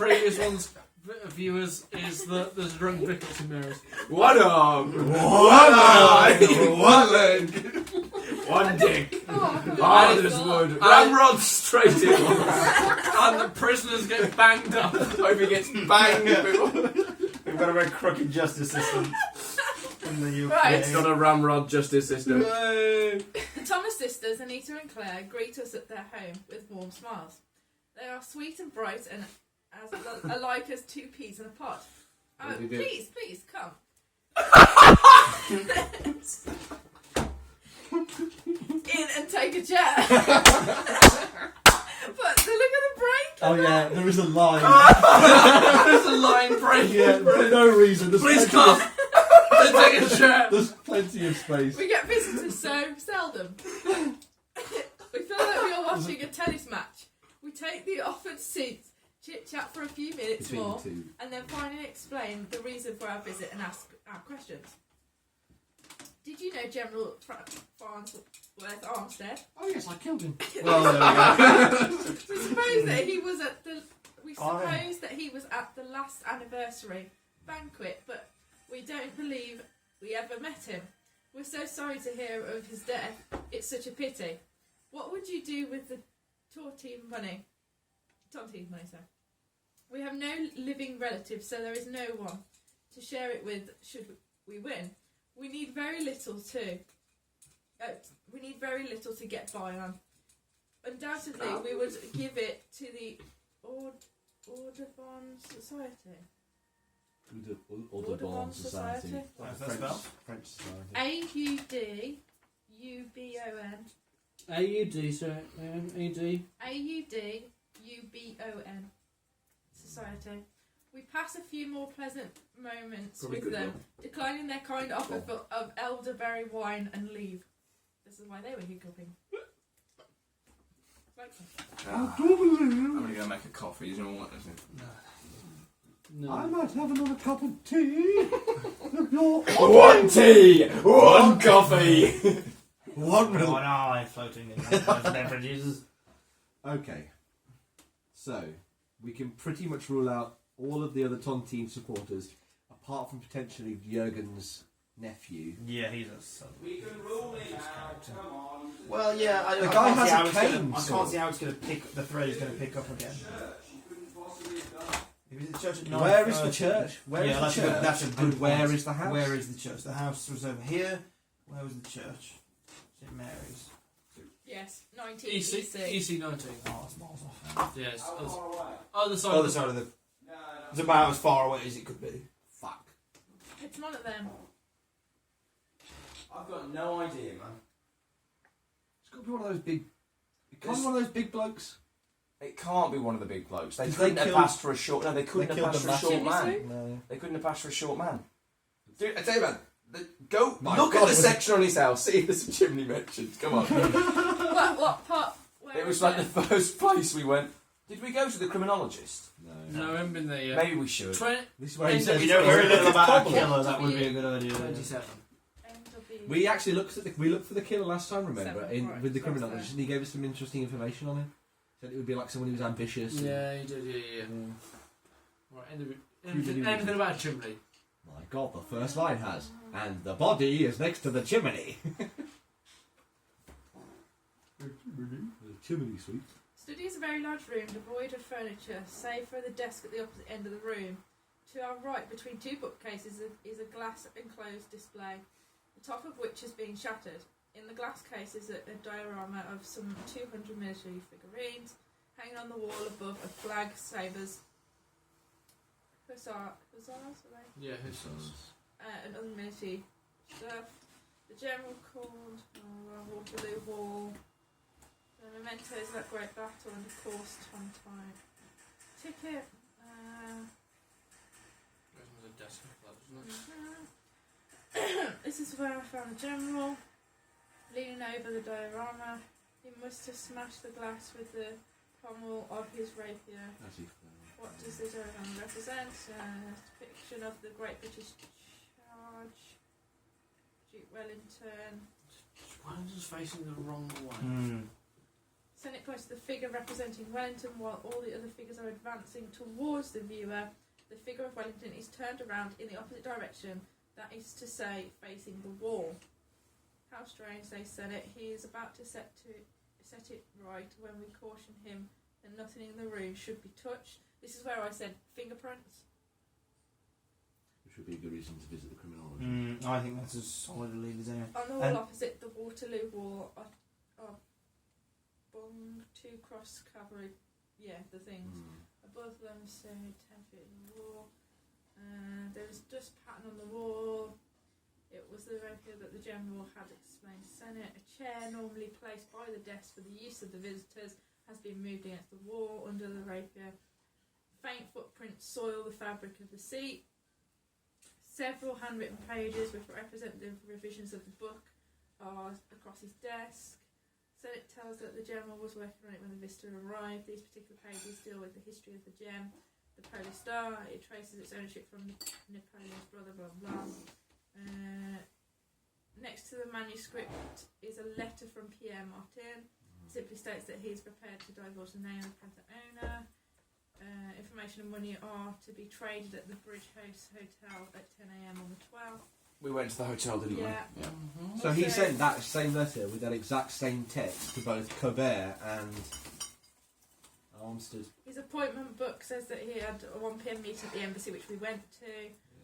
previous ones, viewers, is that there's drunk Vickers and Marys. One arm, one eye, one leg, one dick. There's wood. Ramrod straight in. And the prisoners get banged up. Hope he gets banged. We've got a very crooked justice system in the UK. Right. It's got a ramrod justice system. The Thomas sisters, Anita and Claire, greet us at their home with warm smiles. They are sweet and bright and as alike as two peas in a pod. Oh, please, come. In and take a chair. But look at the break. Oh yeah, there is a line. There's a line break. Yeah, for no reason. Please come. Then take a chair. There's plenty of space. We get visitors so seldom. We feel like we are watching a tennis match. We take the offered seats, chit-chat for a few minutes Between more, the two. and then finally explain the reason for our visit and ask our questions. Did you know General Farnsworth Armstead? Oh yes, I killed him. Well, there we go. We suppose that he was at the. We suppose that he was at the last anniversary banquet, but we don't believe we ever met him. We're so sorry to hear of his death. It's such a pity. What would you do with the Tontine money, sir? We have no living relatives, so there is no one to share it with should we win. We need very little to get by on. Undoubtedly, we would give it to the Audubon Society. Audubon Society. French Society. AUDUBON. AUD, so AUD. AUDUBON Society. We pass a few more pleasant moments Probably with them, one. declining their kind offer of elderberry wine and leave. This is why they were hiccuping. I'm going to go make a coffee. You don't want anything? No. I might have another cup of tea. One tea, one coffee. One milk. One eye floating in those beverages. Okay. So, we can pretty much rule out all of the other Tontine supporters, apart from potentially Jürgen's nephew. Yeah, he's a son. We can rule it out. Come on. Well, yeah, The guy has a cane, I so- can't see how it's going to pick. The thread is going to pick up again. If it's the church at 9:30. Where is the church? Where is that's the a church? good, that's a good And where point. is the house? Where is the church? The house was over here. Where was the church? St Mary's. Yes, 19 EC 19. Oh, it's miles off. Yes. Other side. Other side of the. It's about as far away as it could be. Fuck. It's none of them. I've got no idea, man. It's got to be one of those big. It can't be one of those big blokes. It can't be one of the big blokes. They 'Cause couldn't they have killed- passed for a short. No, they couldn't they have killed passed for the a short massive- man. No. They couldn't have passed for a short man. Dude, I tell you, man. Go My look God, at the it was- section on his house. See if there's a chimney mentioned. Come on. What part? Where It was is like the first place we went. Did we go to the criminologist? No, I haven't been there yet. Maybe we should. 20, This is where he We says We know very little about a Cobble. killer. That would be a good idea. 27. NW. We actually looked at we looked for the killer last time. Remember, Seven, right, with the so criminologist, it's and he gave us some interesting information on him. Said it would be like someone who was ambitious. and- Yeah, you did, yeah. Right, Really anything about a chimney? My God, the first line has, and the body is next to the chimney. The chimney sweep. Study is a very large room devoid of furniture, save for the desk at the opposite end of the room. To our right, between two bookcases, is a glass enclosed display, the top of which is being shattered. In the glass case is a diorama of some 200 military figurines. Hanging on the wall above are flags, sabres, hussars, are they? Yeah, hussars. And other military stuff. The General Court, Waterloo Hall, the mementos of that great battle, and of course Tontine. Ticket. There's a desk for that, isn't it? This is where I found the General, leaning over the diorama. He must have smashed the glass with the pommel of his rapier. What does the diorama represent? A depiction of the Great British Charge. Duke Wellington. Wellington's facing the wrong way. Senate points to the figure representing Wellington while all the other figures are advancing towards the viewer. The figure of Wellington is turned around in the opposite direction, that is to say, facing the wall. How strange, they said it. He is about to set it right when we caution him that nothing in the room should be touched. This is where I said fingerprints. Which would be a good reason to visit the criminology. I think that's as solid a lead as anyone. On the wall opposite the Waterloo Wall are bung two cross cavalry, the things. Above them, so 10 feet in the wall. There is dust pattern on the wall. It was the rapier that the general had explained to Senate. A chair normally placed by the desk for the use of the visitors has been moved against the wall under the rapier. Faint footprints soil the fabric of the seat. Several handwritten pages with representative revisions of the book are across his desk. Senate tells that the general was working on it when the visitor arrived. These particular pages deal with the history of the gem. The Polish Star, it traces its ownership from Napoleon's brother, blah blah. Next to the manuscript is a letter from Pierre Martin. It simply states that he is prepared to divulge the name of the present owner. Information and money are to be traded at the Bridge House Hotel at 10 a.m. on the 12th. We went to the hotel, didn't we? Yeah. So he sent that same letter with that exact same text to both Colbert and Armstead. His appointment book says that he had a 1 p.m. meeting at the embassy, which we went to.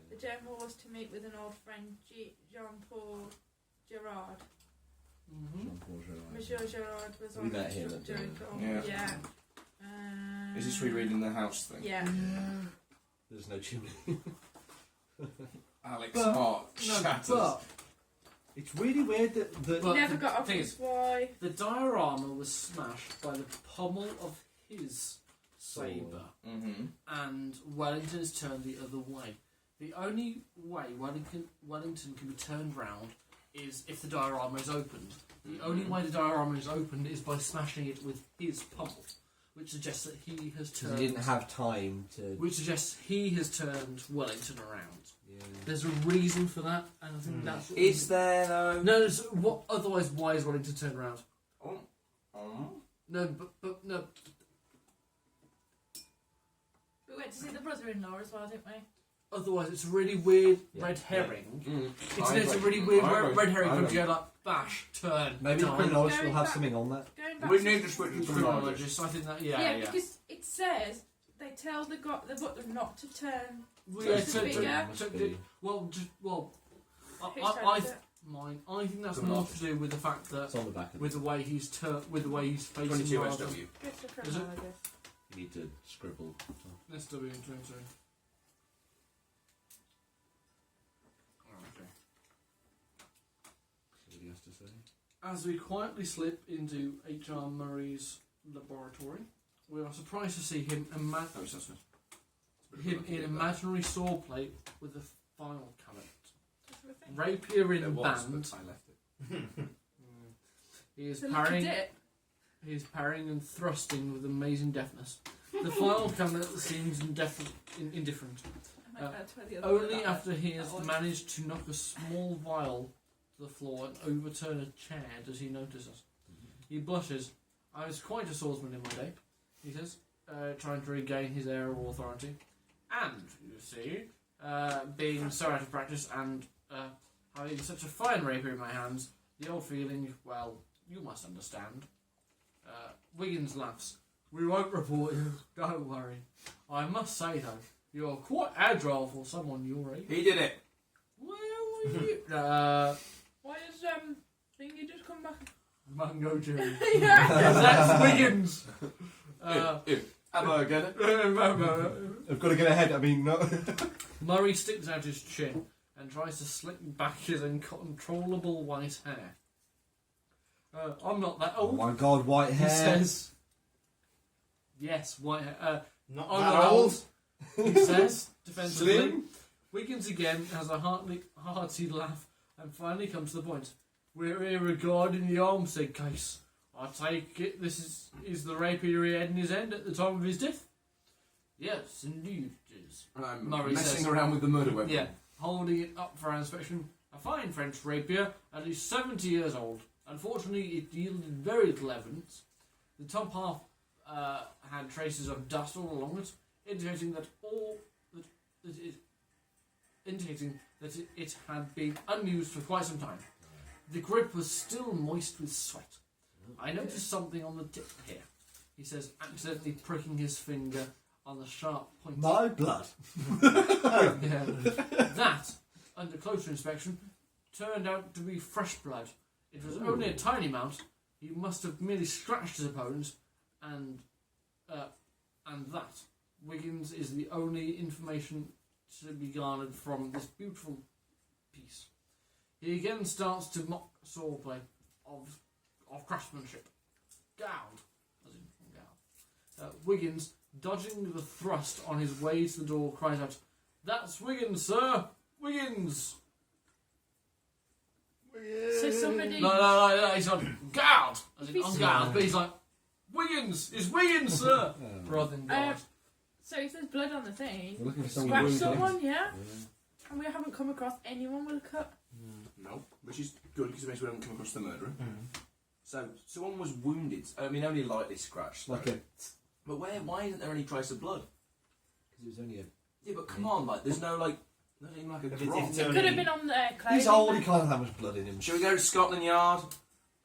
The general was to meet with an old friend, Jean-Paul Gerard. Jean-Paul Gerard. Monsieur Gerard was We on met him during at the- Yeah. Is this rereading the house thing? Yeah. There's no chimney. Alex Hart shatters. But It's really weird that But Never the got off thing his is- why. the diorama was smashed by the pommel of his sabre, and Wellington is turned the other way. The only way Wellington can be turned round is if the diorama is opened. The only way the diorama is opened is by smashing it with his pommel, which suggests that he has turned. he didn't have time to. Which suggests he has turned Wellington around. Yeah. There's a reason for that, and I think that's. What Is there though? No, there's, what? Otherwise, why is Wellington turned around? No, but no. We went to see the brother-in-law as well, didn't we? Otherwise, it's a really weird Yeah. red herring. I It's a agree. really weird I agree. red herring I from agree. go like bash, turn, Maybe the die. criminologist will Going have back- something on that. Going back We to need to switch to criminologist. Criminologist, I think that yeah, because it says they tell the butler not to turn. Well, So yeah, it's a figure. well, Who I turns it? I think that's more to do with the fact that It's on the back of with the way he's with the way he's facing 22 rather- SW. Go to the Is it? criminologist. You need to scribble. SW 22. Okay. Somebody has to say. As we quietly slip into H.R. Murray's laboratory, we are surprised to see him in imaginary saw plate with a file cabinet. Rapier in band. I left it. He is So look at parrying. it. He is parrying and thrusting with amazing deftness. The file cabinet seems indifferent. I might add to the other Only one. after he has That one. managed to knock a small vial to the floor and overturn a chair does he notice us. He blushes. I was quite a swordsman in my day, he says, trying to regain his air of authority. And, you see, being so out of practice and having such a fine rapier in my hands, the old feeling, well, you must understand. Wiggins laughs. We won't report you, don't worry. I must say, though, you're quite agile for someone your age. He did it. Where were you? Why is Thingy just come back? Mango Jerry. Yeah. That's Wiggins. Am I get it? I've got to get ahead. I mean, no. Murray sticks out his chin and tries to slick back his uncontrollable white hair. I'm not that Oh old, my God, white he hair. says. Yes, white hair. Not I'm that not old. old, he says, defensively. Slim? Wiggins again has a hearty laugh and finally comes to the point. We're here regarding the Armstead case. I take it this is the rapier he had in his hand at the time of his death? Yes, indeed it is. I'm Murray messing says- around with the murder weapon. Yeah, holding it up for our inspection. A fine French rapier, at least 70 years old. Unfortunately, it yielded very little evidence. The top half had traces of dust all along it, indicating that it had been unused for quite some time. The grip was still moist with sweat. I noticed something on the tip here, he says, accidentally pricking his finger on the sharp point. My blood. Yeah. That, under closer inspection, turned out to be fresh blood. It was only a tiny amount. He must have merely scratched his opponent, and that Wiggins is the only information to be garnered from this beautiful piece. He again starts to mock swordplay of craftsmanship. Gowd, as in Gowd. Wiggins, dodging the thrust on his way to the door, cries out, "That's Wiggins, sir! Wiggins!" So somebody. No, he's on Gowd, as in He's- on Gowd, but he's like, "Wiggins! It's Wiggins, sir!" rather than God. So if there's blood on the thing, We're looking for someone scratch wounded. someone, yeah? And we haven't come across anyone with a cut. No, which is good because it means we haven't come across the murderer. So someone was wounded. I mean, only lightly scratched. Like though. a... But why isn't there any trace of blood? Because it was only a... Yeah, but come on, like there's no like, not even like a If it's- drop. if it's It only- could have been on their clothing. He's old, then. he can't have much blood in him. Shall we go to Scotland Yard?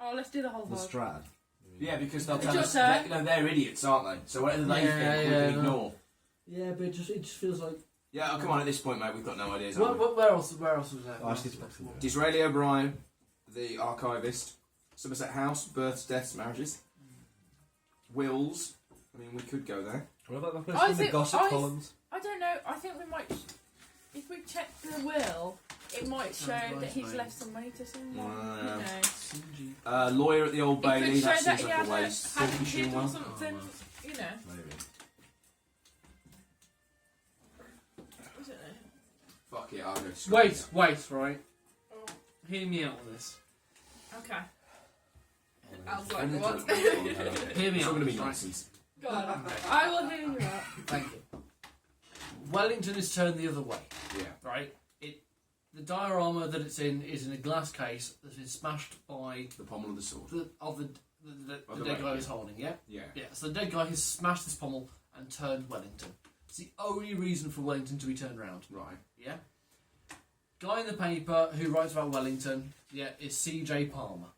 Oh, let's do the whole The vlog. Strad. Yeah, because they'll It's tell your us. turn. They're idiots, aren't they? So whatever they Yeah, think, we yeah, can no. ignore. Yeah, but it just feels like. Yeah, oh, come on. At this point, mate, we've got no ideas. have we? Where else was that? Oh, I skipped back to the- Disraeli O'Brien, the archivist, Somerset House, births, deaths, marriages, wills. I mean, we could go there. What about that I person in the think- gossip I- columns? I don't know. I think we might. If we check the will, it might show Sounds that nice, he's mate. left some money to someone. Wow. You know. Lawyer at the Old It Bailey. could That show that seems he like had a waste. had a Turkish kid or one. something. You know. Maybe. I don't know. Fuck it, I'll go to Scotland. Wait, right. Hear me out on this. Okay. I was And like, then what? talk about it. Hear me It's out. not going to be right? nonsense. Go on. I will hear you out. Thank you. Wellington is turned the other way, Yeah. right? The diorama that it's in is in a glass case that is smashed by The pommel of the sword. the the dead guy way, is holding, yeah? Yeah. Yeah, so the dead guy has smashed this pommel and turned Wellington. It's the only reason for Wellington to be turned round, Right. yeah? Guy in the paper who writes about Wellington, yeah, is C.J. Palmer.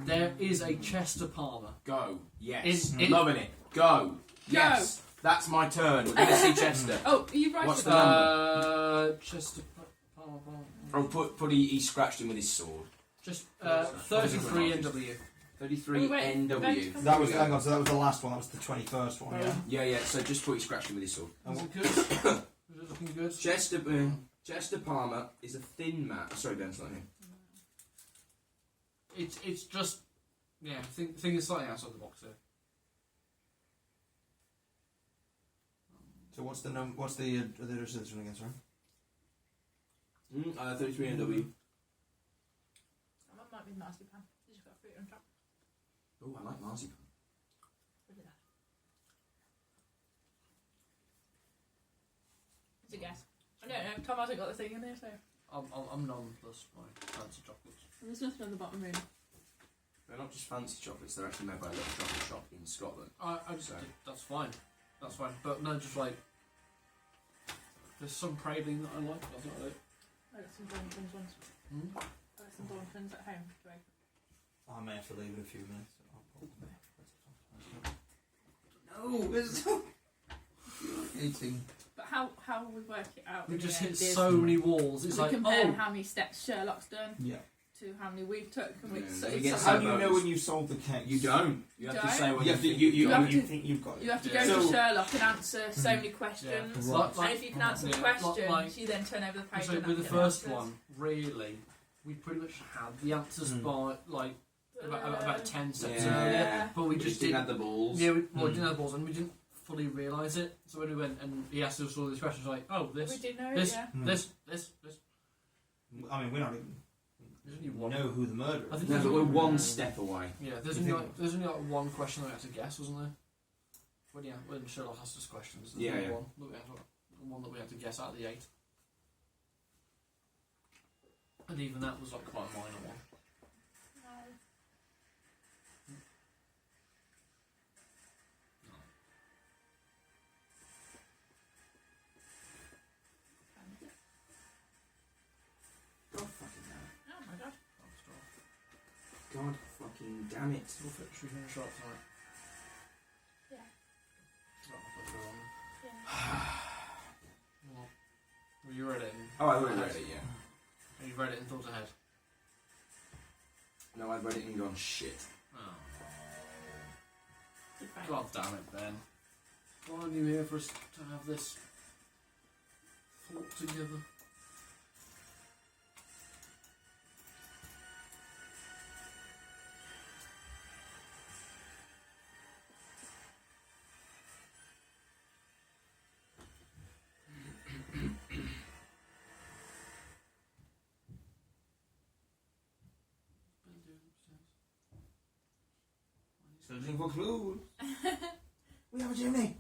There is a Chester Palmer. Go. Yes. In- Loving it. Go. Yes. That's my turn. We're going to see Chester. Oh, are you right What's the about number? Chester Palmer. Oh, put he scratched him with his sword. Just 33 NW. 33 Wait, NW. wait. That was, hang on, so that was the last one, that was the 21st one, yeah? Yeah, yeah. So just put he scratched him with his sword. Is it good? Is it looking good? Chester Palmer is a thin man. Sorry, Ben's not here. It's just thing is slightly outside the box here. So what's the other citizen again, sorry? 33 NW. That might be marzipan. You just got fruit on top. Oh, I like marzipan. Look at that. It's a guess. I don't know. Tom hasn't got the thing in there, so. I'm nonplussed by fancy chocolates. There's nothing on the bottom room. They're not just fancy chocolates, they're actually made by a little chocolate shop in Scotland. That's fine. That's fine. But no, just like there's some praline that I like. That's not it. I got some Doningtons ones. Hmm? I got some Doningtons at home. Do I? I may have to leave in a few minutes. No, it's eating. But how will we work it out? We in just the hit end? so many walls. It's We like compare how many steps Sherlock's done Yeah. to how many we've took, and we. Yeah, So we it's get So like- how do you know when you solve the case? You don't. You have to Don't? say what You you have to, think. you have you to- think you've got it. You have to go So- to Sherlock and answer so many questions. Yeah. Right. And if you can answer the Yeah, questions, like- you then turn over the page. So and with the get first answers. one, really, we pretty much had the answers by like about 10 steps Yeah. earlier, but we You just didn't didn't. have the balls. Yeah, we didn't have the balls, and we didn't fully realise it. So when we went and he asked us all these questions, like, oh, We this, did know this, it, yeah. this. I mean, we're not even. There's only We one. know who the murderer I is. think No, but we're one step away. Yeah, You think- there's only like one question that we had to guess, wasn't there? When Sherlock asked us questions, there's Yeah, only yeah. one that we had to guess out of the 8. And even that was like quite a minor one. damn it. We'll should we finish up tonight? Yeah. Oh, I'll put it on. Yeah. Well, have you read it? Oh, I already read it, yeah. Have you read it and thought ahead? No, I've read it and gone, shit. Oh. You're fine. God damn it, Ben. Why aren't you here for us to have this thought together? Searching for clues. We have a chimney.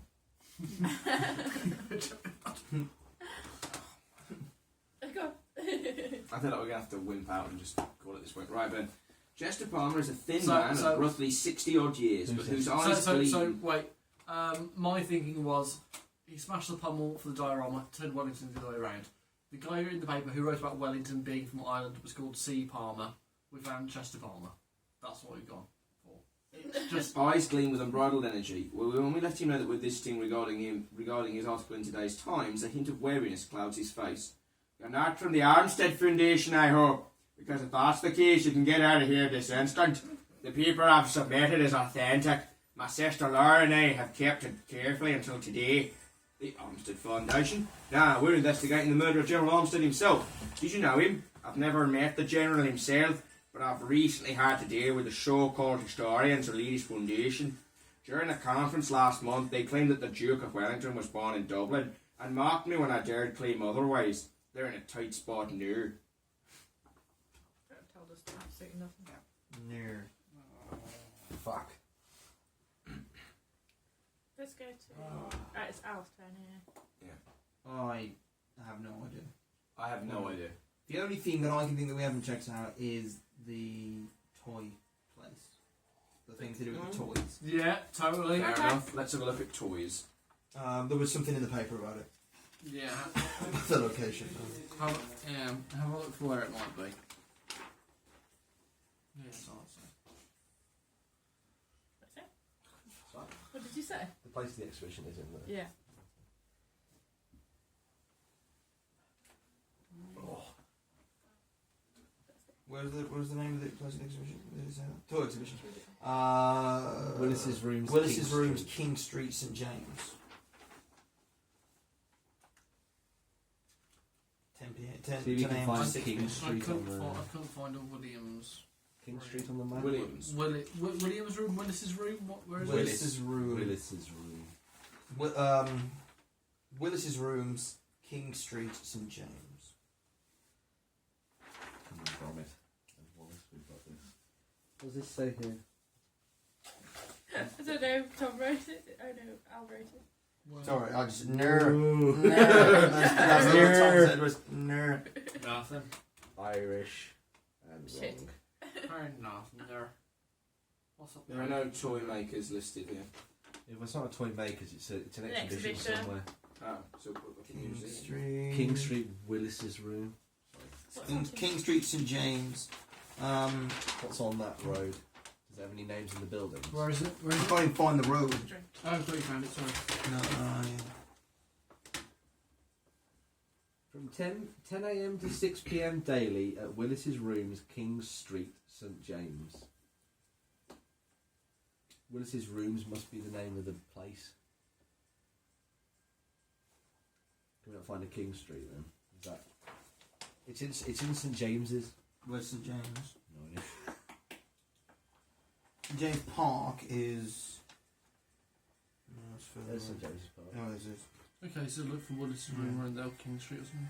Go. I feel like we're going to have to wimp out and just call it this point. Right, Ben. Chester Palmer is a thin So- man so- of roughly 60 odd years, but whose eyes gleam. So wait. My thinking was he smashed the pummel for the diorama, turned Wellington the other way around. The guy in the paper who wrote about Wellington being from Ireland was called C. Palmer. We found Chester Palmer. That's what we've gone for. It's just Eyes gleam with unbridled energy. Well, when we let him know that we're visiting regarding his article in today's Times, a hint of wariness clouds his face. You're not from the Armstead Foundation, I hope, because if that's the case, you can get out of here this instant. The paper I've submitted is authentic. My sister Laura and I have kept it carefully until today. The Armstead Foundation? Nah, we're investigating the murder of General Armstead himself. Did you know him? I've never met the General himself, but I've recently had to deal with the so-called historians who lead his foundation. During a conference last month, they claimed that the Duke of Wellington was born in Dublin, and mocked me when I dared claim otherwise. They're in a tight spot now. Told us absolutely nothing. No. Fuck. Let's go to. Right, it's Al's turn here. I have no idea. I have no idea. The only thing that I can think that we haven't checked out is the toy place. The thing to do with the toys. yeah, totally. Fair Okay. enough. Let's have a look at toys. There was something in the paper about it. Yeah. The location. Have a look for where it might be. Yes, I'll say. What's it? What did you say? The place of the exhibition is in there. Yeah. Oh. Where's the name of the place of the exhibition? Did it say that? Toy exhibition. Willis's Rooms. Willis's King Rooms, Street. King Street, St James. 10 p.m. 10, See if you 10 can a.m. find to 6 King p.m. Street on the I couldn't find a Williams. King Street on the map. Williams. Williams room, Willis's room. Where is it? Willis's Room. Willis's Room. Willis's Rooms, King Street, St James. Come on, vomit. Wallace, we've got this. What does this say here? I don't know. Tom wrote it. Oh no, Al wrote it. Well, Sorry, I just nerd. Ooh. That's what Tom said was nerd. Nothing. Irish and Shit. wrong. Nothing there. What's up There are no toy makers listed here. If it's not a toy makers, it's an An exhibition exhibition. somewhere. Oh, so King museum. Street. King Street, Willis's Room. King Street, St James. What's on that road? Does it have any names in the buildings? Where is it? Where I is it? can't even find the road. Oh, I thought you found it. Sorry. No, From 10 a.m. to 6 p.m. daily at Willis's Rooms, King Street, St James. Willis's Rooms must be the name of the place. Can we not find a King Street then? Is that? It's in St James's. Where's St James? No idea. St James Park is. No, it's further There's St away. James's Park. Oh, there's this. Okay, so look for Willis's room around there, King Street or something.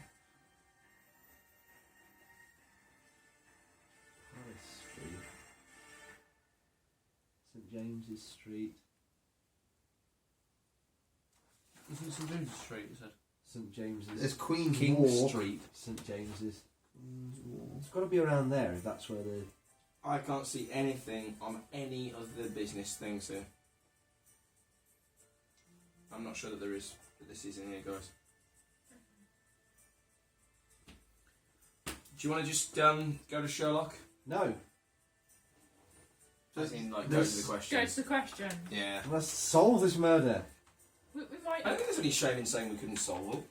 Harris Street. St James's Street. Isn't it St James's Street? You said. St James's. There's Queen's King Walk. Street, St James's. Queen's Walk. It's got to be around there if that's where the. I can't see anything on any of the business things here. I'm not sure that there is, but this is in here, guys. Do you want to just go to Sherlock? No. As in, like, go to the question. Go to the question. Yeah. Let's solve this murder. We might. I don't think there's any shame in saying we couldn't solve it.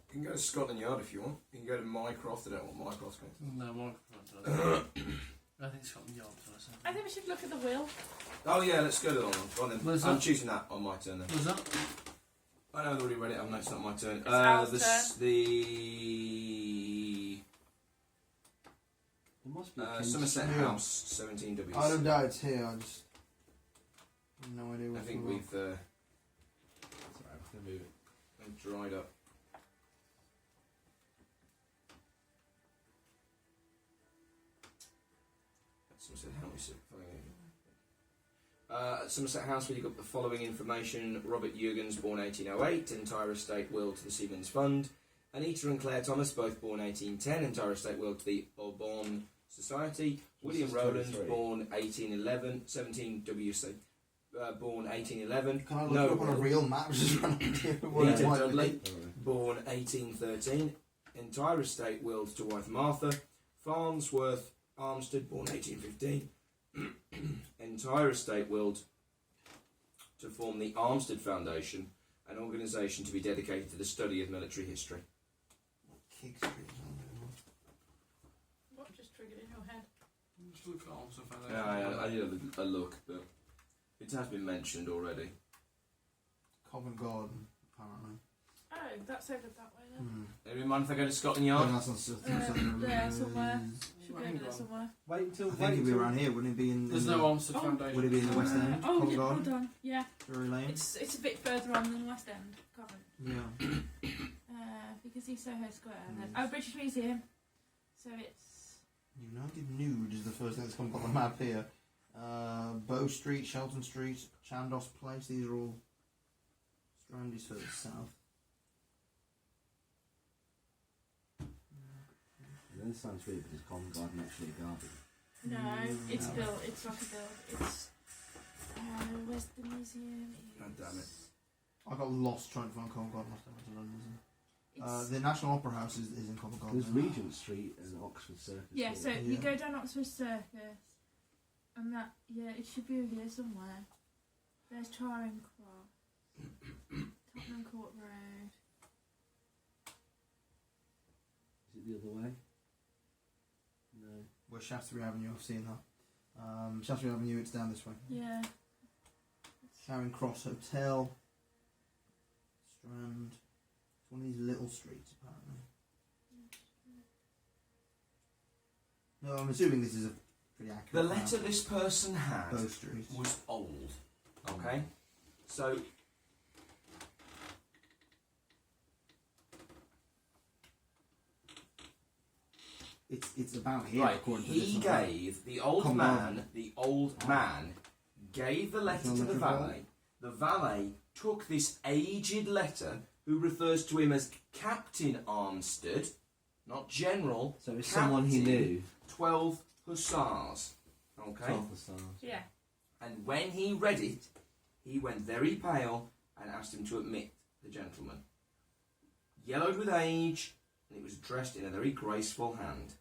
You can go to Scotland Yard if you want. You can go to Mycroft. I don't want Mycroft. No, microphone does. I think Scotland Yard does. I think we should look at the wheel. Oh yeah, let's go to that one. Go on then. Where's I'm that? choosing that on my turn then. Was that? I know I've already read it. No, it's not my turn. It's ours turn. The There must be a Somerset Yeah. House, 17W. I don't doubt it's here. I just have no idea I what's think going on. we've Sorry, I'm gonna move it. dried up. Somerset House. At Somerset House, we got the following information: Robert Jurgens, born 1808, entire estate will to the Seamen's Fund. Anita and Claire Thomas, both born 1810, entire estate will to the Aubonne Society. William Rowland, 23. born 1811, 17WC, born 1811. Can I look No it up on a will. real map? Just run Peter it Dudley, Alright. born 1813, entire estate willed to wife Martha. Farnsworth Armstead, born 1815, entire estate willed to form the Armstead Foundation, an organisation to be dedicated to the study of military history. Kick Street. What just triggered in your head? Just look at Arms and Foundation. Yeah, I did a look, but it has been mentioned already. Covent Garden, apparently. Oh, that's over that way then. Every month I go to Scotland No, Yard. that's not still There somewhere. Should Well, be hang over there on. somewhere. Wait until. I think it'd be around here, wouldn't it be in? There's in no the, Armstead Oh. Foundation. Would it be in the West End? Oh, Covent yeah, Garden? hold on. Yeah, Drury Lane? it's a bit further on than West End, Covent. Yeah. Because he's Soho Square. And then, oh, British Museum. So it's. United Nude is the first thing that's come up on the map here. Bow Street, Shelton Street, Chandos Place, these are all Strandy's further south. This sounds weird, but is Covent Garden actually a garden? No, it's No. built. It's like a build. It's. Where's the museum? God damn it. I got lost trying to find Covent Garden last time I went to London. It's The National Opera House is in Covent Garden. There's Regent Street and Oxford Circus. yeah, so here. you Yeah. go down Oxford Circus, and that it should be over here somewhere. There's Charing Cross, Tottenham Court Road. Is it the other way? No. Where Shaftesbury Avenue, I've seen that. Shaftesbury Avenue, it's down this way. Yeah. Charing Cross Hotel. Strand. It's one of these little streets, apparently. No, I'm assuming this is a pretty accurate The map. letter this person had Bow Street. was old. Okay? So, It's about here, right, according to he this one. gave, the old Come man gave the letter to the Geometrical. valet. The valet took this aged letter, who refers to him as Captain Armstead, not General, So it's someone he Captain. knew. 12 Hussars. Okay? 12 the stars. Yeah. And when he read it, he went very pale and asked him to admit the gentleman. Yellowed with age, and it was dressed in a very graceful hand.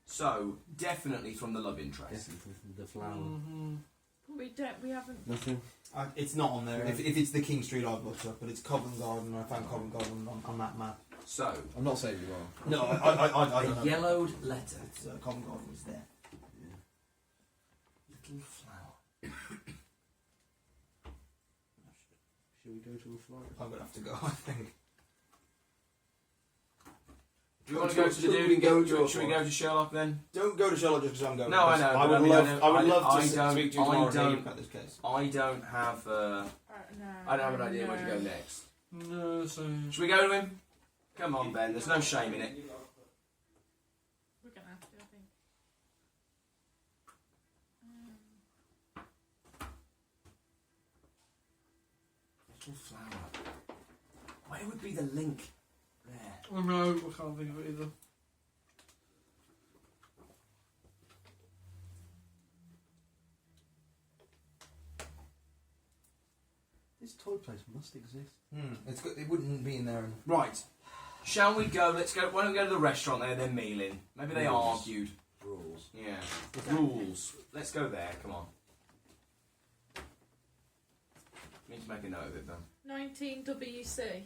So, definitely from the love interest. Definitely the flower. Mm-hmm. We haven't. Nothing. It's not on there. Yeah. If it's the King Street, I've looked up, but it's Covent Garden. I found Covent Garden on that map. So, I'm not saying you are. No, I don't a know. yellowed letter. It's, Covent Garden was there. Little flower. Shall we go to a flower? I'm gonna have to go. I think. Do you want to go to the dude and go? Should we go to Sherlock then? Don't go to Sherlock just because I'm going. No, I know, I but would I mean, love. I know- I would I- love I to don't- speak to you I tomorrow don't- about this case. I don't have. No. I don't have an idea where to go next. No, so. Should we go to him? Come on, Ben. There's no shame in it. We're gonna have to, I think. Little flower. Where would be the link? There. Oh no, I can't think of it either. This toy place must exist. It's good. It wouldn't be in there. Right. Shall we go? Let's go. Why don't we go to the restaurant there? They're mealing. Maybe they Rules. argued. Rules. Yeah. Rules. Let's go there. Come on. Need to make a note of it, then. 19 WC.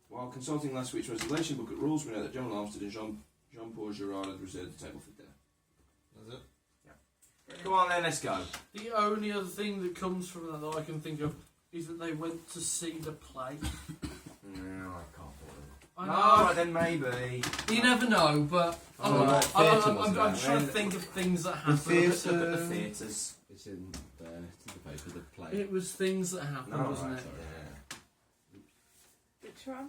While consulting last week's reservation book at Rules, we know that John Armstead and Jean-Paul Girard had reserved the table for dinner. That's it. Come on then, let's go. The only other thing that comes from that I can think of is that they went to see the play. No, I can't I No, know. right then maybe. You never know, but I'm, Oh, right, theatre was I'm that? trying to think of things that happened. Let's look at the theatres. It's in there. It's in the paper. The play. It was things that happened, No, wasn't right, it? yeah. Which one?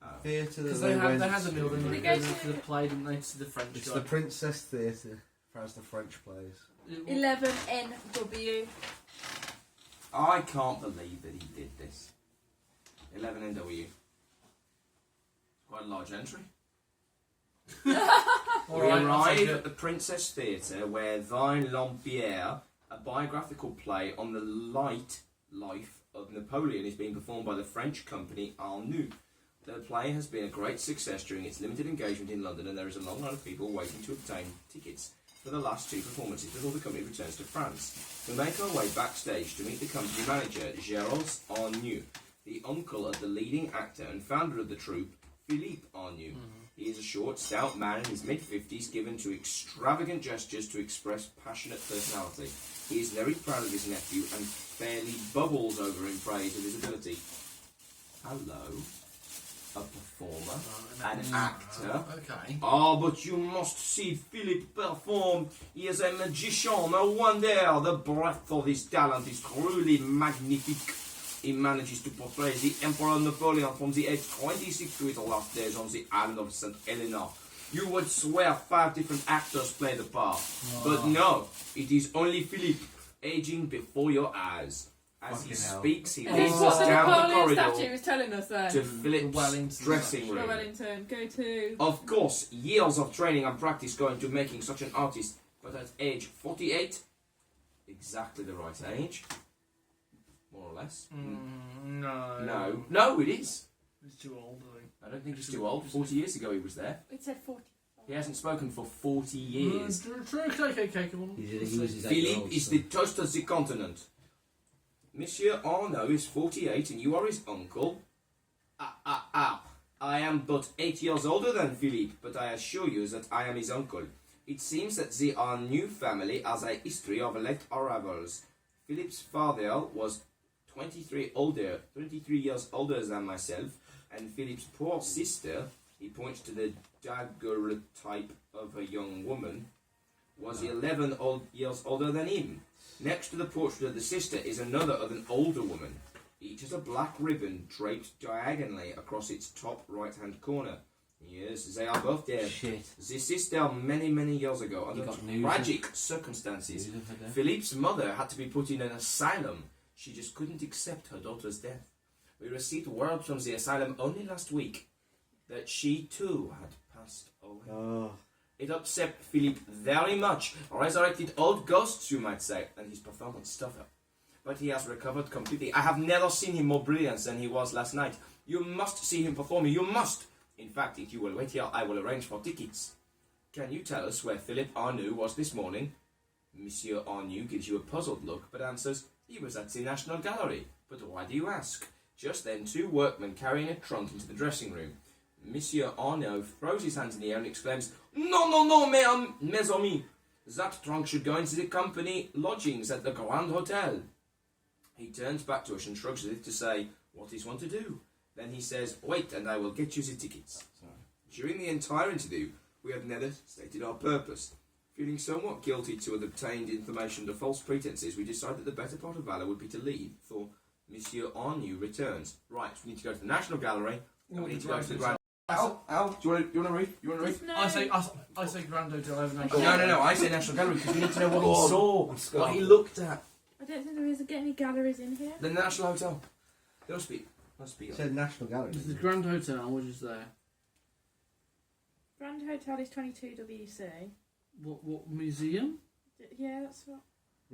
Oh. Theatre. Because that they went had the meal, to. didn't Did they? they They go went to- to the play, didn't they? To the French It's guy. the Princess Theatre. As the French plays. 11 NW. I can't believe that he did this. 11 NW. Quite a large entry. All We right, I'll take arrive it. at the Princess Theatre, where Vin Lampier, a biographical play on the life of Napoleon, is being performed by the French company Arnoux. The play has been a great success during its limited engagement in London, and there is a long line of people waiting to obtain tickets for the last two performances before the company returns to France. We make our way backstage to meet the company manager, Gérald Arnoux, the uncle of the leading actor and founder of the troupe, Philippe Arnoux. He is a short, stout man in his mid-50s, given to extravagant gestures to express passionate personality. He is very proud of his nephew and fairly bubbles over in praise of his ability. Hello. A performer, an actor. Okay. Oh, but you must see Philippe perform. He is a magician, a wonder. The breadth of his talent is truly magnifique. He manages to portray the Emperor Napoleon from the age 26 to his last days on the island of St. Helena. You would swear 5 different actors play the part. But no, it is only Philippe, aging before your eyes. As he Fucking hell. speaks, he Is leads this what us the down the Napoleon statue corridor was telling us then? to Philippe's Wellington dressing Royal room. Wellington, go to. Of course, years of training and practice go into making such an artist, but at age 48, exactly the right age, more or less. No. No, it is. It's too old, I think. I don't think he's too old. 40 years ago he was there. It said 40. He hasn't spoken for 40 years. True, okay, come on. He did use his Philippe 8-year-old is son. the toast of the continent. Monsieur Arnaud is 48 and you are his uncle. I am but 8 years older than Philippe, but I assure you that I am his uncle. It seems that the Arnaud family has a history of late arrivals. Philippe's father was 23 years older than myself, and Philippe's poor sister, he points to the daguerreotype of a young woman, was 11 years older than him. Next to the portrait of the sister is another of an older woman. Each has a black ribbon draped diagonally across its top right-hand corner. Yes, they are both dead. Shit. The sister many, many years ago, You under got news tragic circumstances, News of her death? Philippe's mother had to be put in an asylum. She just couldn't accept her daughter's death. We received word from the asylum only last week that she too had passed away. Oh. It upset Philippe very much. Resurrected old ghosts, you might say, and his performance stuttered. But he has recovered completely. I have never seen him more brilliant than he was last night. You must see him perform. You must. In fact, if you will wait here, I will arrange for tickets. Can you tell us where Philippe Arnoux was this morning? Monsieur Arnoux gives you a puzzled look, but answers, he was at the National Gallery. But why do you ask? Just then, 2 workmen carrying a trunk into the dressing room. Monsieur Arnaud throws his hands in the air and exclaims, No, mes amis! That trunk should go into the company lodgings at the Grand Hotel. He turns back to us and shrugs as if to say, what is one to do? Then he says, wait, and I will get you the tickets. During the entire interview, we have never stated our purpose. Feeling somewhat guilty to have obtained information under false pretences, we decided that the better part of valour would be to leave, for Monsieur Arnoux returns. Right, we need to go to the National Gallery, and we need to go to the Grand... Al, do you want to read? No. I say Grand Hotel over No, I say National Gallery because we need to know what he Go saw, on, what he looked at. I don't think there is any galleries in here. The National Hotel. There must be. It said National Gallery. It's the Grand Hotel, which is there. Grand Hotel is 22 WC. What museum? Yeah, that's what.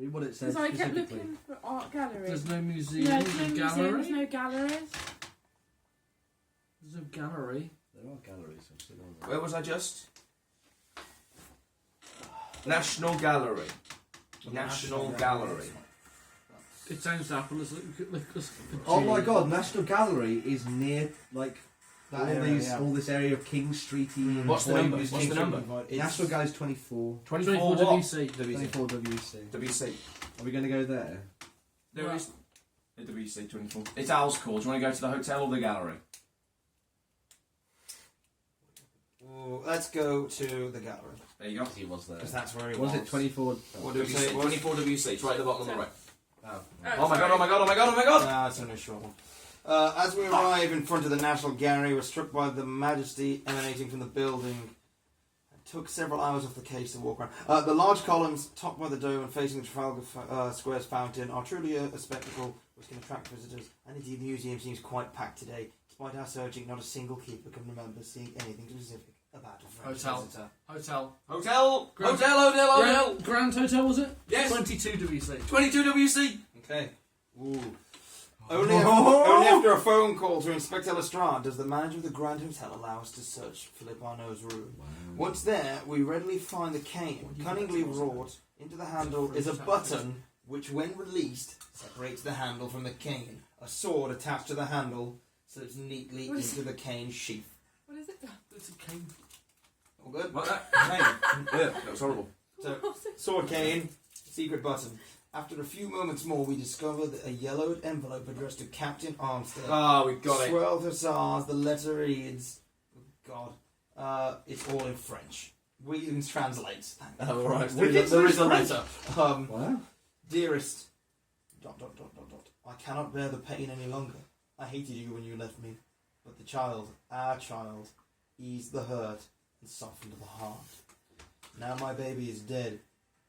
Read what it says Because I kept specifically. looking for art galleries. There's no museum. No, There's there's no no gallery. museum, there's no galleries. There's no gallery. There are galleries. I've seen all Where was I just? National Gallery. National Gallery. It sounds dapper. Let's look for Oh G. my God! National Gallery is near like That all area, these, yeah. all this area of King Streety. What's the number? What's the number? National Gallery's 24. 24 what? WC. 24 WC. WC. Are we going to go there? There is a WC 24. It's Al's call. Do you want to go to the hotel or the gallery? Ooh, let's go to the gallery. There you go. He was there. Because that's where he Was was. it 24? What did we say it was? 24 WC. It's right at the bottom on the right. Oh. Oh my god, oh my god, oh my god, oh my god! Nah, it's only a short one. As we arrive in front of the National Gallery, we're struck by the majesty emanating from the building. It took several hours off the case to walk around. The large columns, topped by the dome and facing the Trafalgar Square's fountain, are truly a spectacle which can attract visitors. And indeed, the museum seems quite packed today. Despite our searching, not a single keeper can remember seeing anything specific about a French Hotel. visitor. Hotel. Hotel! Grand- Hotel! Grand Hotel, was it? Yes! 22 WC. 22 WC! Okay. Ooh. Only after a phone call to Inspector Lestrade does the manager of the Grand Hotel allow us to search Philippe Arnaud's room. Once there, we readily find the cane. Cunningly wrought into the handle is a button which, when released, separates the handle from the cane. A sword attached to the handle slips neatly What is into the cane sheath. What is it? It's a cane. All good? What that? Cane. Yeah, that was horrible. So, What's it? sword cane, secret button. After a few moments more, we discover that a yellowed envelope addressed to Captain Armstead. Ah, we got it. 12 hussars, the letter reads, oh God, it's all in French. We can translate. Oh, right. There is a letter. Wow. Dearest, ... I cannot bear the pain any longer. I hated you when you left me. But the child, our child, eased the hurt and softened the heart. Now my baby is dead,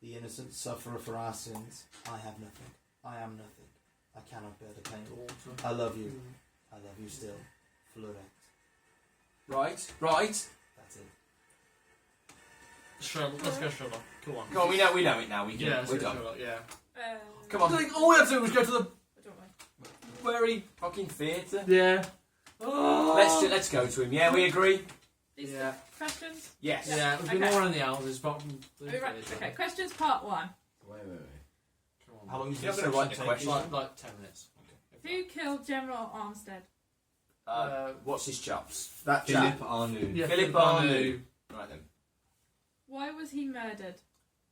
the innocent sufferer for our sins. I have nothing. I am nothing. I cannot bear the pain. I love you. I love you still. Fleurette. Right. That's it. Sherlock. Let's go Sherlock. Come on. Go on, we know it now. We can. Yeah, let's we're go done. Sherlock, yeah. Come on. All we have to do was go to the... I don't know. Very fucking theatre. Yeah. Let's go to him. Yeah, we agree. These Yeah. questions? Yes. Yeah, we've been Okay. more in the houses, but... Are we right? Okay, questions part 1. Wait. Come on. How long is You're this not gonna write section the take? question. Like 10 minutes. Who killed General Armstead? What's his chops? That Philippe chap. Arnoux. Yeah, Philippe Arnoux. Right then. Why was he murdered?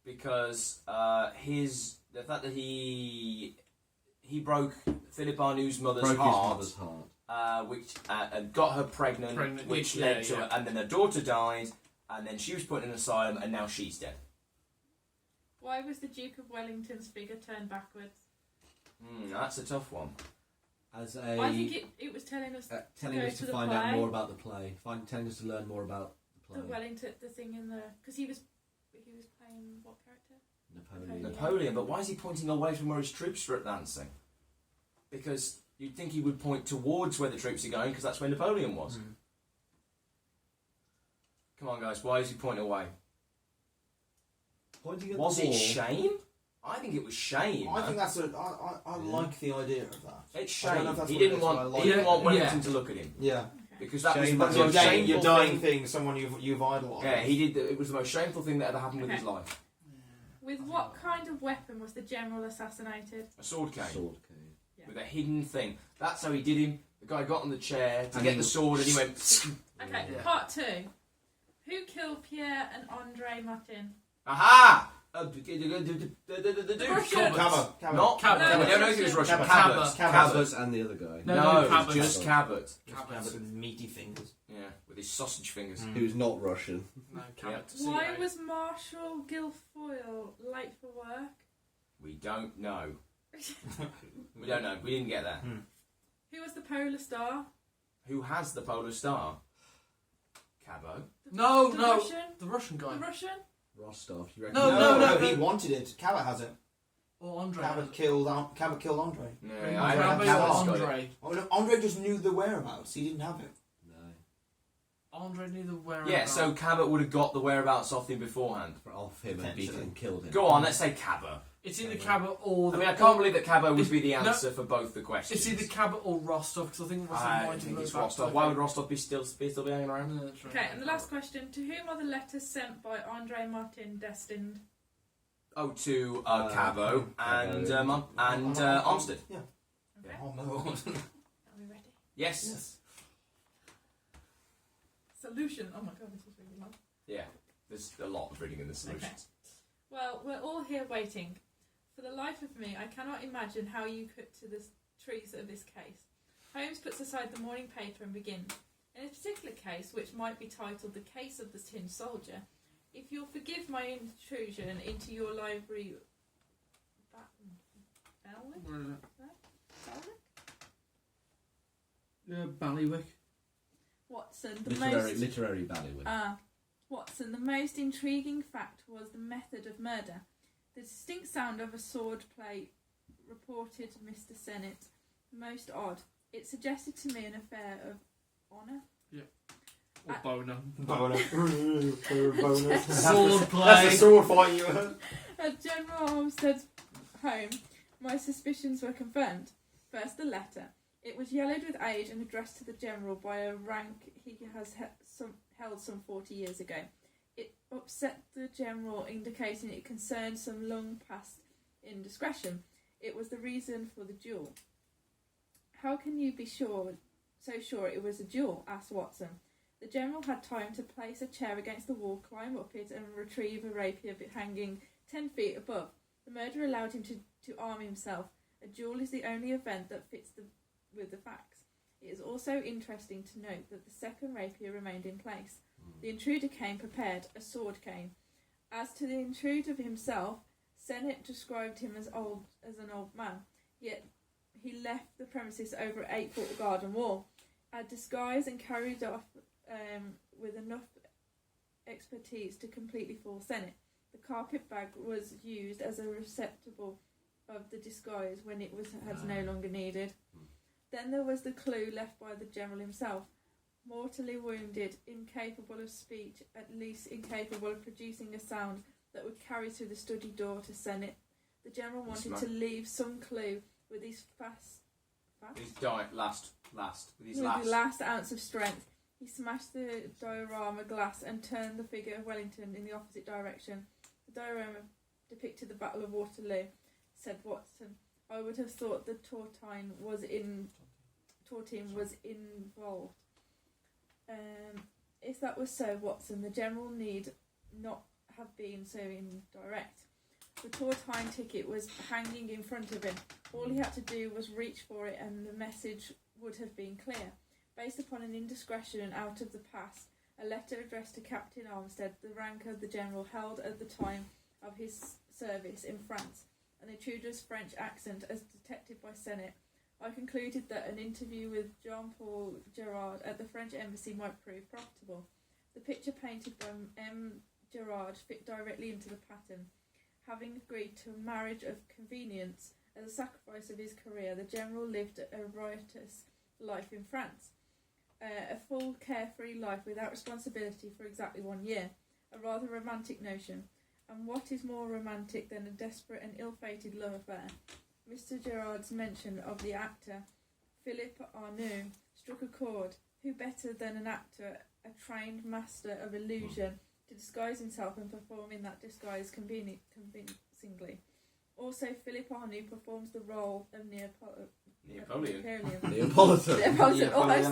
Because the fact that he broke Philippe Arnoux' mother's Broke heart, his mother's heart. which got her pregnant, which yeah, led to yeah. and then her daughter died, and then she was put in an asylum, and now she's dead. Why was the Duke of Wellington's figure turned backwards? That's a tough one. As I think it was telling us telling go us to to the find out play. more about the play. Telling us to learn more about the the play. Wellington, the thing in the... Because he was playing what character? Napoleon. Napoleon, but why is he pointing away from where his troops are advancing? Because you'd think he would point towards where the troops are going, because that's where Napoleon was. Come on, guys, why is he pointing away? Pointing at Was the it wall. shame? I think it was shame. I think that's I like the idea of that. It's I don't shame. know if that's He what it didn't is, but I want. like He didn't it. want Wellington Yeah. to look at him Yeah. because that was Shame the that most you're shameful dying thing. thing, someone you've idolised. Yeah, he did. It was the most shameful thing that ever happened with his life. With what kind of weapon was the general assassinated? A sword cane Sword cane. with a hidden thing. That's how he did him. The guy got on the chair to And get he- the sword, and he went. Okay, Yeah. part 2. Who killed Pierre and Andre Martin? Aha! The Russian. Cabot. Not Cabot. Cabot. I don't know if he was Russian. Cabot. Cabot. Cabot and the other guy. No, No, Cabot. just Cabot. Cabot with his meaty fingers. Yeah, with his sausage fingers. Who's not Russian. No, Cabot. Why was Marshal Guilfoyle late for work? We don't know. We don't know. We didn't get that. Who was the Polar Star? Who has the Polar Star? Cabot. No, The no. Russian? The Russian guy. The Russian? Rostov. You reckon? No, He wanted it. Cabot has it. Or Andre. Cabot killed Andre. No, Cabot I reckon or Cabot's got it. Andre. Oh, no, Andre just knew the whereabouts. He didn't have it. No. Andre knew the whereabouts. Yeah, so Cabot would have got the whereabouts off him beforehand. Off him and beat him and killed him. Go on, let's say Cabot. It's either Cabot or... I mean, I can't believe that Cabot would be the answer for both the questions. It's either Cabot or Rostov, because I think Rostov I might think have it's back Rostov. to- Why would Rostov be still be hanging around? No, that's right. Okay, and the last question: to whom are the letters sent by Andre Martin destined? Oh, to Cabo and Armstead. Yeah. Okay. Oh no. Are we ready? Yes. Solution. Oh my god, this is really long. Yeah. There's a lot of reading in the solutions. Well, we're all here waiting. For the life of me, I cannot imagine how you cut to the truth of this case. Holmes puts aside the morning paper and begins. In a particular case, which might be titled The Case of the Tin Soldier, if you'll forgive my intrusion into your library... Where is it? Balliwick? Ballywick. Watson, Literary Ballywick. Watson, the most intriguing fact was the method of murder. The distinct sound of a sword play, reported Mr. Sennett, most odd. It suggested to me an affair of honour. Or boner. Boner. Sword play. That's a sword fight you heard. At General Olmsted's home, my suspicions were confirmed. First, the letter. It was yellowed with age and addressed to the General by a rank he has held some 40 years ago. It upset the General, indicating it concerned some long past indiscretion. It was the reason for the duel. How can you be so sure it was a duel? Asked Watson. The General had time to place a chair against the wall, climb up it, and retrieve a rapier hanging 10 feet above. The murder allowed him to arm himself. A duel is the only event that fits with the facts. It is also interesting to note that the second rapier remained in place. The intruder came prepared, a sword came. As to the intruder himself, Sennett described him as an old man, yet he left the premises over an 8-foot garden wall, had disguised and carried off with enough expertise to completely fool Sennett. The carpet bag was used as a receptacle of the disguise when it was no longer needed. Then there was the clue left by the General himself. Mortally wounded, incapable of speech, at least incapable of producing a sound that would carry through the study door to Sennett. The General wanted to leave some clue with his last ounce of strength. He smashed the diorama glass and turned the figure of Wellington in the opposite direction. The diorama depicted the Battle of Waterloo, said Watson. I would have thought the Tortine was involved. If that was so, Watson, the General need not have been so indirect. The Tortine ticket was hanging in front of him. All he had to do was reach for it and the message would have been clear. Based upon an indiscretion out of the past, a letter addressed to Captain Armstead, the rank of the General held at the time of his service in France, an intruder's French accent as detected by Sennett, I concluded that an interview with Jean-Paul Gerard at the French embassy might prove profitable. The picture painted by M. Gerard fit directly into the pattern. Having agreed to a marriage of convenience as a sacrifice of his career, the General lived a riotous life in France. A full, carefree life without responsibility for exactly 1 year. A rather romantic notion. And what is more romantic than a desperate and ill-fated love affair? Mr. Gerard's mention of the actor Philippe Arnoux struck a chord. Who better than an actor, a trained master of illusion, to disguise himself and perform in that disguise convincingly? Also, Philippe Arnoux performs the role of Neapolitan, almost.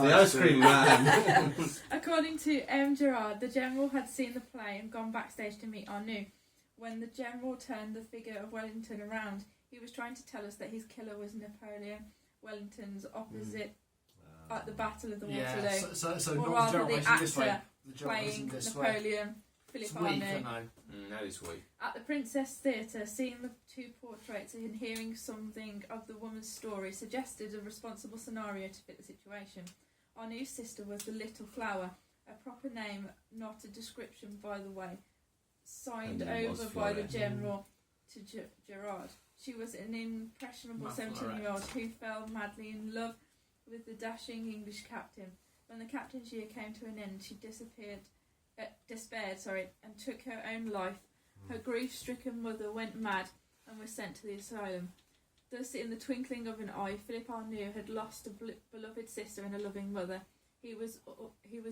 The ice cream man. According to M. Gerard, the General had seen the play and gone backstage to meet Arnoux. When the General turned the figure of Wellington around, he was trying to tell us that his killer was Napoleon Wellington's opposite at the Battle of the Waterloo. So or not rather the the General this way. actor The General playing this way. Napoleon, Philippe It's weak, Arnoux. I know. No, it's weak. At the Princess Theatre, seeing the two portraits and hearing something of the woman's story suggested a responsible scenario to fit the situation. Arnoux's sister was the Little Flower, a proper name, not a description, by the way, signed And it was over by the Florette. General to Gerard. She was an impressionable 17-year-old who fell madly in love with the dashing English captain. When the captain's year came to an end, she despaired, and took her own life. Her grief-stricken mother went mad. and was sent to the asylum. Thus, in the twinkling of an eye, Philip Arnoux had lost a beloved sister and a loving mother. He was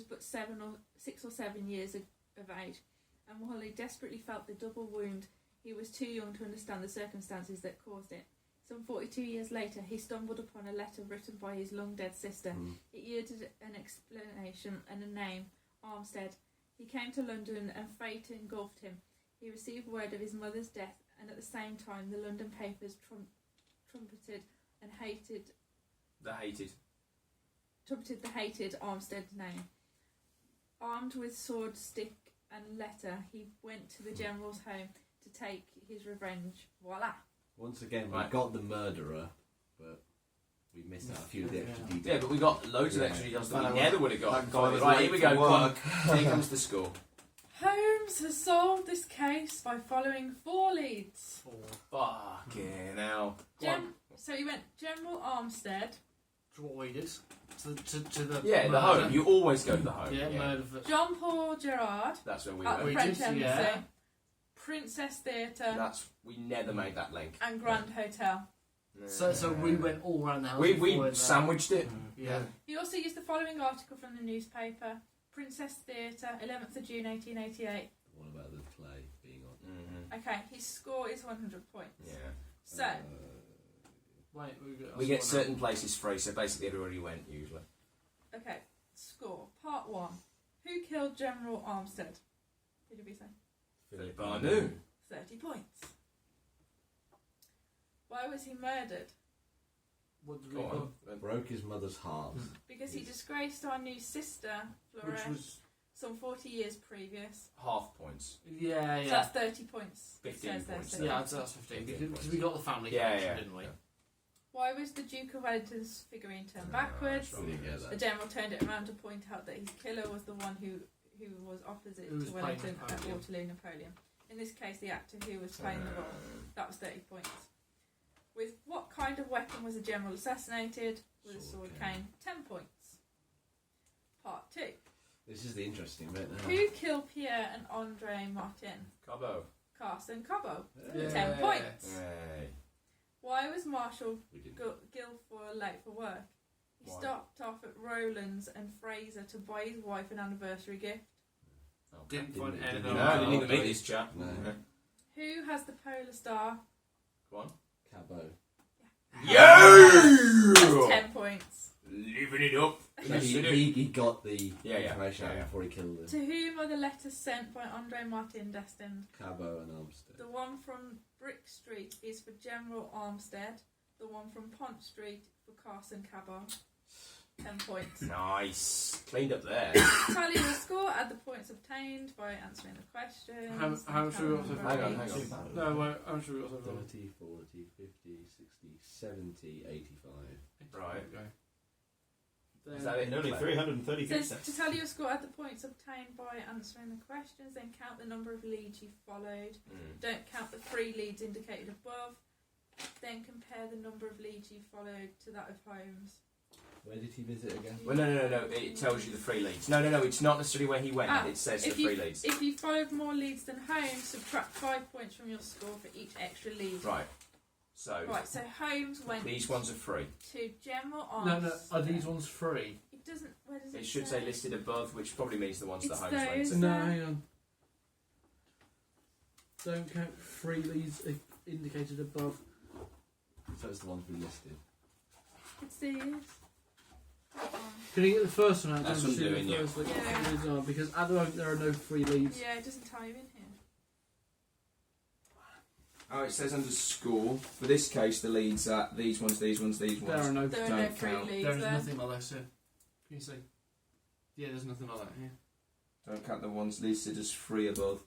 but 6 or 7 years of age, and while he desperately felt the double wound, he was too young to understand the circumstances that caused it. Some 42 years later, he stumbled upon a letter written by his long-dead sister. It yielded an explanation and a name, Armstead. He came to London and fate engulfed him. He received word of his mother's death, and at the same time the London papers trumpeted the hated Armstead name. Armed with sword, stick and letter, he went to the General's home to take his revenge. Voila! Once again, Right. we got the murderer, but we missed out a few of the extra details. Yeah, but we got loads of extra details that we never would have got. Like guy was Right, late here we for go. Come on. work. Here comes the score. Holmes has solved this case by following 4 leads. Fucking hell. So he went General Armstead, That's what we did. To the Yeah, the murder. home. You always go to the home. Yeah, murder. For, John Paul Gerard That's where we at the went. We French did, Embassy, yeah. Princess Theatre, We never made that link. and Grand Hotel. so we went all around the house. We before that. sandwiched it. Yeah. He also used the following article from the newspaper: Princess Theatre, 11th of June 1888. What about the play being on? Mm-hmm. Okay, his score is 100 points. Yeah. So, Wait, We get certain places free, so basically everywhere you went, usually. okay, score. Part 1. Who killed General Armstead? Who did we say? Philip Arnoux. 30 points. Why was he murdered? What did we Go put? on. Broke his mother's heart. Because he disgraced our new sister, Which Florence, was some 40 years previous. Half points. yeah. So that's 30 points. it 15 says there, points. so- Yeah, I'd say that's 15 15 because we got the family Yeah, connection, yeah. didn't we? Yeah. Why was the Duke of Wellington's figurine turned Ah, backwards? that's We didn't get The that. general turned it around to point out that his killer was the one who was opposite Who was to playing Wellington at Napoleon. Waterloo Napoleon. In this case, the actor who was playing the role. That was 30 points. With what kind of weapon was the general assassinated? With a sword cane. 10 points. Part 2. This is the interesting bit now. Who killed Pierre and Andre Martin? Cabo. Carson Cobbo. Yeah. 10 points. Hey. Why was Marshall We didn't. Guilford late for work? He Why? stopped off at Rowland's and Fraser to buy his wife an anniversary gift. Didn't find Didn't- anything. No, No, I didn't even meet this chap. No. Who has the polar star? Go on. Cabo. Yo! 10 points. Living it up. So he got the Yeah, yeah. information out Yeah, yeah. before he killed her. To whom are the letters sent by Andre Martin destined? Cabo and Armstead. The one from Brick Street is for General Armstead. The one from Pont Street for Carson Cabot. 10 points. Nice. Cleaned up there. Tally the score, add the points obtained by answering the questions. How much have we got so far? Hang on. No, wait, how much have we got so far? 30, 40, 50, 60, 70, 85. Right. Okay. Is that it? And only Claire? 330 It says cents. to tally your score, add the points obtained by answering the questions, then count the number of leads you followed. Mm. Don't count the 3 leads indicated above. Then compare the number of leads you followed to that of Holmes. Where did he visit again? Well, no. It tells you the 3 leads. No. It's not necessarily where he went. Ah, It says the if 3 leads. If you followed more leads than Holmes, subtract 5 points from your score for each extra lead. Right. So Right, so Holmes went these ones are free. to General Armstead. No, are these ones free? It doesn't. Where does it? It should say listed above, which probably means the ones It's that Holmes went those. to. No, hang on. Don't count free leads if indicated above. So it's the ones we listed. It's these. Can you get the first one out? That's Don't what I'm see the doing, yeah. first one. Yeah. Leads are, because at the moment there are no free leads. Yeah, it doesn't tie you in here. Oh, it says under score. For this case, the leads are these ones, these ones, these There are ones. no. There are no Don't free count. leads There is there. nothing like this here. Can you see? Yeah, there's nothing like that here. Don't count the ones listed as free above.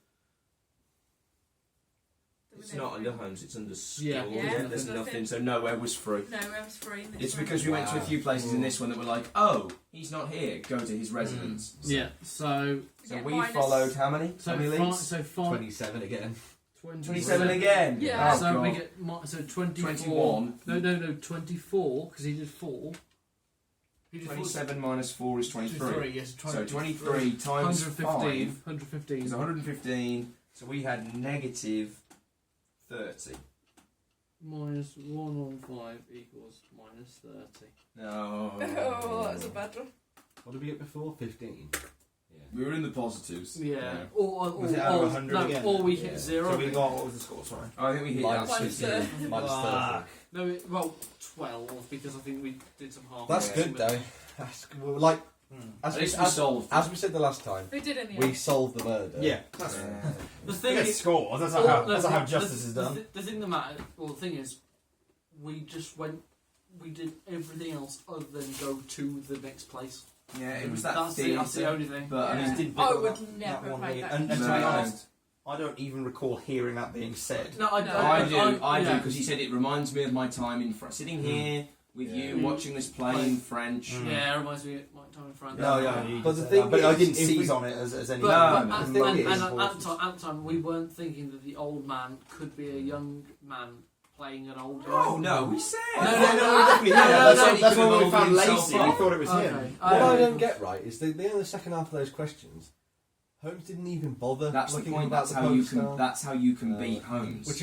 There were It's no not free under Holmes, it's under score. Yeah. Yeah, There's nothing. nothing, so nowhere was free. No, it was free. in this It's one. because we went to a few places in this one that were like, oh, he's not here, go to his residence. So, Yeah. So So Yeah, we minus- followed how many? so how many five. leads? So five. 27 again. 27 again. Yeah. Oh, So God. we get so 24. 21. No, 24 because he did 4. He did 27 minus 4 is 23. Yes, So 23 times 115. 5 115. is 115. So we had negative 30. minus 1 on 5 equals minus 30. No. Oh, that was a bad one. What did we get before? 15. We were in the positives. Yeah. Or Was it out of 100 no, again? or we Yeah. hit 0. So we got, what was the score, sorry? I think we hit Minus that. Minus 15. Minus 30. No, well, 12 because I think we did some half. That's Yeah. good though. That's well, like At least we solved. as we said the last time, We did in the we end. solved the murder. Yeah, that's Yeah. The We thing get is, scores, that's well, not how, no, that's not how the- justice is the- done. The thing that matters, well, the thing is, we just went. We did everything else other than go to the next place. Yeah, it was that That's the theatre. only thing. But I Yeah. mean, didn't pick I up would that never one have here. that. And to be No. honest, I don't even recall hearing that being said. No, I No. I do, yeah. because he said it reminds me of my time in France, sitting here with Yeah. you, watching this play in French. Yeah, it reminds me of my time in France. No, yeah, you But did the say thing that, but I is, didn't if seize we- on it as any. But, No, but the thing and, is- and at the time, we weren't thinking that the old man could be a young man playing an old guy. Oh no, we said. No, Yeah, no, no, we definitely no, yeah, no, that's no, why- he that's could've why we found involved himself Lacey. We up. thought it was Okay. him. What I don't get right is the the second half of those questions, Holmes didn't even bother That's the looking point. about That's the how you post can. star, That's how you can beat Holmes. which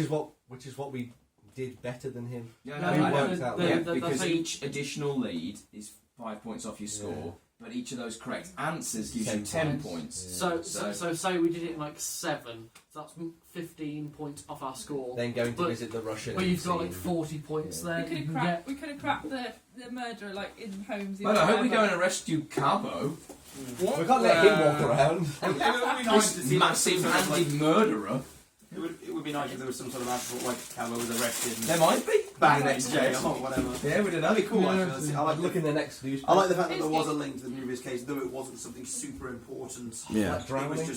is what we did better than him. Yeah, No, no, we I worked don't- out yeah, the because thing- each additional lead is 5 points off your score, but each of those correct answers gives you 10 points. So, So- so say we did it in like 7. So that's 15 points off our score. Then going to But- visit the Russian. But you've got like scene. 40 points Yeah. there. We You could can have get. cracked. We could have cracked the murderer like in Holmes. Well, I hope we go and rescue Cabo. What? We can't let him walk around. It would be nice to This see massive-handed murderer. It would be nice if there was some sort of actual like Cabo was arrested There and might be. back next jail or whatever. Yeah, we don't know. That'd be cool. Yeah, Actually. I like Look in the next newspaper. I like the fact that It's there was good. a link to the previous case, though it wasn't something super important. Yeah. Like, it was Drowning? just